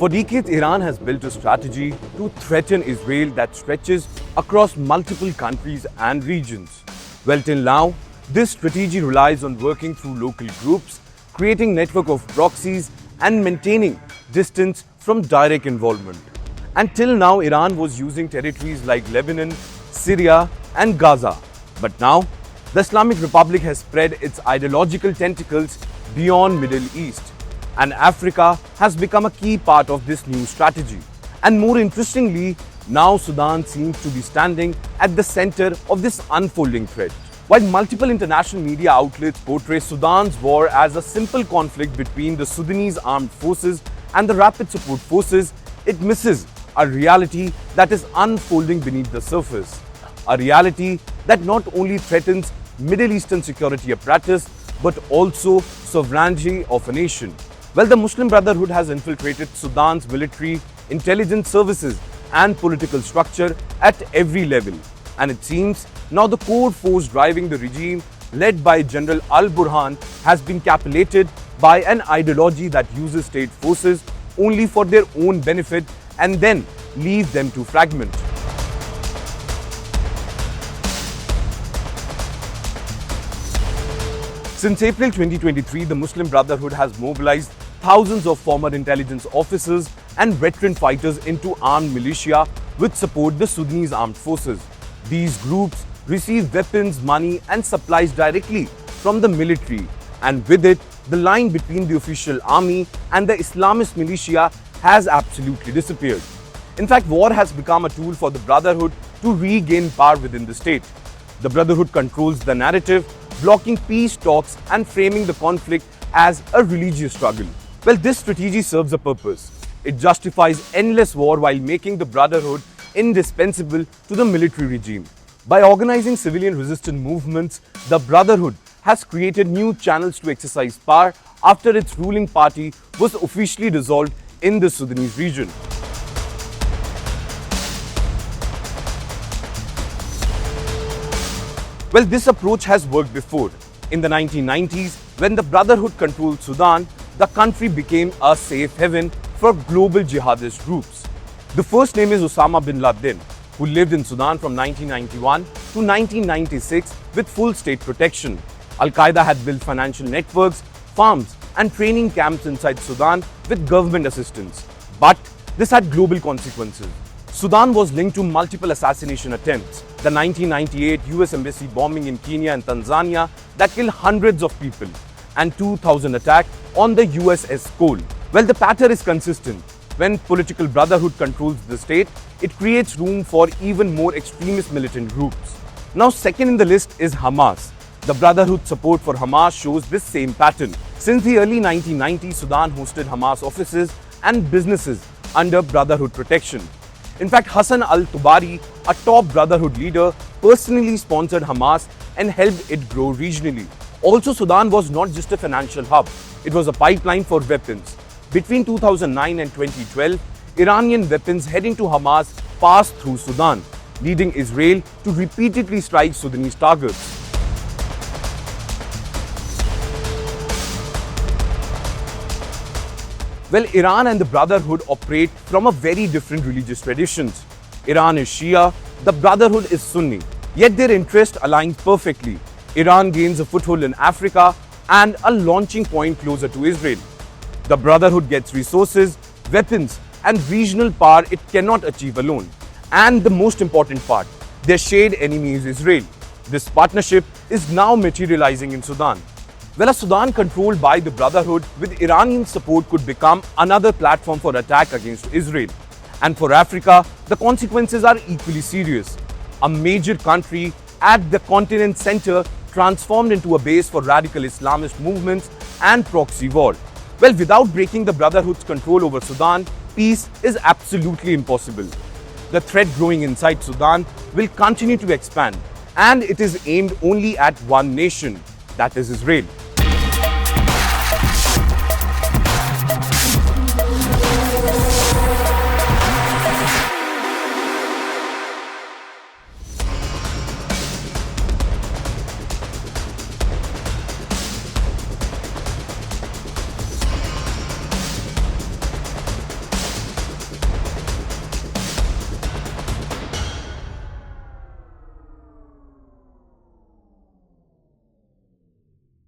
For decades, Iran has built a strategy to threaten Israel that stretches across multiple countries and regions. Well, till now, this strategy relies on working through local groups, creating network of proxies and maintaining distance from direct involvement. Until now, Iran was using territories like Lebanon, Syria and Gaza. But now, the Islamic Republic has spread its ideological tentacles beyond Middle East. And Africa has become a key part of this new strategy. And more interestingly, now Sudan seems to be standing at the center of this unfolding threat. While multiple international media outlets portray Sudan's war as a simple conflict between the Sudanese Armed Forces and the Rapid Support Forces, it misses a reality that is unfolding beneath the surface. A reality that not only threatens Middle Eastern security apparatus, but also sovereignty of a nation. Well, the Muslim Brotherhood has infiltrated Sudan's military, intelligence services and political structure at every level. And it seems now the core force driving the regime, led by General Al-Burhan, has been capitulated by an ideology that uses state forces only for their own benefit and then leave them to fragment. Since April 2023, the Muslim Brotherhood has mobilized thousands of former intelligence officers and veteran fighters into armed militia which support the Sudanese Armed Forces. These groups receive weapons, money and supplies directly from the military, and with it, the line between the official army and the Islamist militia has absolutely disappeared. In fact, war has become a tool for the Brotherhood to regain power within the state. The Brotherhood controls the narrative, blocking peace talks and framing the conflict as a religious struggle. Well, this strategy serves a purpose. It justifies endless war while making the Brotherhood indispensable to the military regime. By organizing civilian resistance movements, the Brotherhood has created new channels to exercise power after its ruling party was officially dissolved in the Sudanese region. Well, this approach has worked before. In the 1990s, when the Brotherhood controlled Sudan, the country became a safe haven for global jihadist groups. The first name is Osama bin Laden, who lived in Sudan from 1991 to 1996 with full state protection. Al-Qaeda had built financial networks, farms and training camps inside Sudan with government assistance. But this had global consequences. Sudan was linked to multiple assassination attempts. The 1998 US Embassy bombing in Kenya and Tanzania that killed hundreds of people, and 2000 attack on the USS Cole. Well, the pattern is consistent. When political brotherhood controls the state, it creates room for even more extremist militant groups. Now, second in the list is Hamas. The Brotherhood support for Hamas shows this same pattern. Since the early 1990s, Sudan hosted Hamas offices and businesses under Brotherhood protection. In fact, Hassan al-Tubari, a top Brotherhood leader, personally sponsored Hamas and helped it grow regionally. Also, Sudan was not just a financial hub, it was a pipeline for weapons. Between 2009 and 2012, Iranian weapons heading to Hamas passed through Sudan, leading Israel to repeatedly strike Sudanese targets. Well, Iran and the Brotherhood operate from a very different religious traditions. Iran is Shia, the Brotherhood is Sunni, yet their interests align perfectly. Iran gains a foothold in Africa and a launching point closer to Israel. The Brotherhood gets resources, weapons and regional power it cannot achieve alone. And the most important part, their shared enemy is Israel. This partnership is now materializing in Sudan. Well, a Sudan controlled by the Brotherhood with Iranian support could become another platform for attack against Israel. And for Africa, the consequences are equally serious. A major country at the continent's center transformed into a base for radical Islamist movements and proxy war. Well, without breaking the Brotherhood's control over Sudan, peace is absolutely impossible. The threat growing inside Sudan will continue to expand, and it is aimed only at one nation, that is Israel.